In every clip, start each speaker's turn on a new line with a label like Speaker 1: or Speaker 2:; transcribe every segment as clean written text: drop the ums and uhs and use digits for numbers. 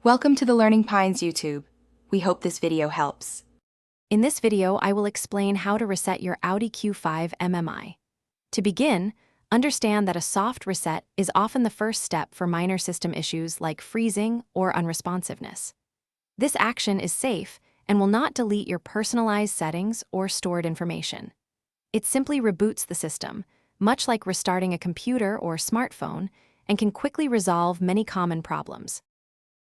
Speaker 1: Welcome to the Learning Pines YouTube. We hope this video helps.
Speaker 2: In this video, I will explain how to reset your Audi Q5 MMI. To begin, understand that a soft reset is often the first step for minor system issues like freezing or unresponsiveness. This action is safe and will not delete your personalized settings or stored information. It simply reboots the system, much like restarting a computer or smartphone, and can quickly resolve many common problems.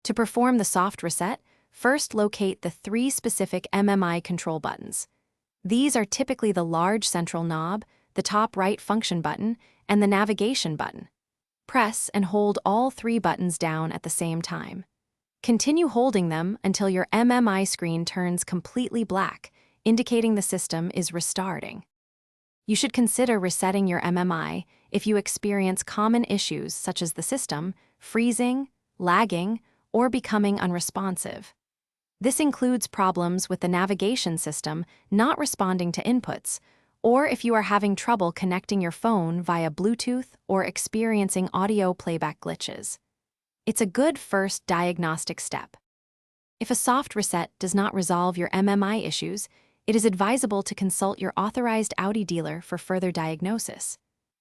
Speaker 2: To perform the soft reset, first locate the three specific MMI control buttons. These are typically the large central knob, the top right function button, and the navigation button. Press and hold all three buttons down at the same time. Continue holding them until your MMI screen turns completely black, indicating the system is restarting. You should consider resetting your MMI if you experience common issues such as the system freezing, lagging, or becoming unresponsive. This includes problems with the navigation system not responding to inputs, or if you are having trouble connecting your phone via Bluetooth or experiencing audio playback glitches. It's a good first diagnostic step. If a soft reset does not resolve your MMI issues, it is advisable to consult your authorized Audi dealer for further diagnosis.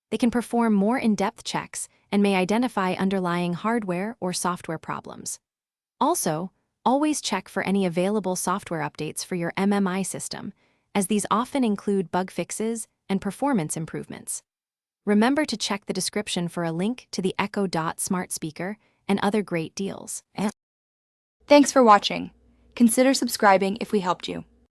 Speaker 2: They can perform more in-depth checks and may identify underlying hardware or software problems. Also, always check for any available software updates for your MMI system, as these often include bug fixes and performance improvements. Remember to check the description for a link to the Echo Dot smart speaker and other great deals.
Speaker 1: Thanks for watching. Consider subscribing if we helped you.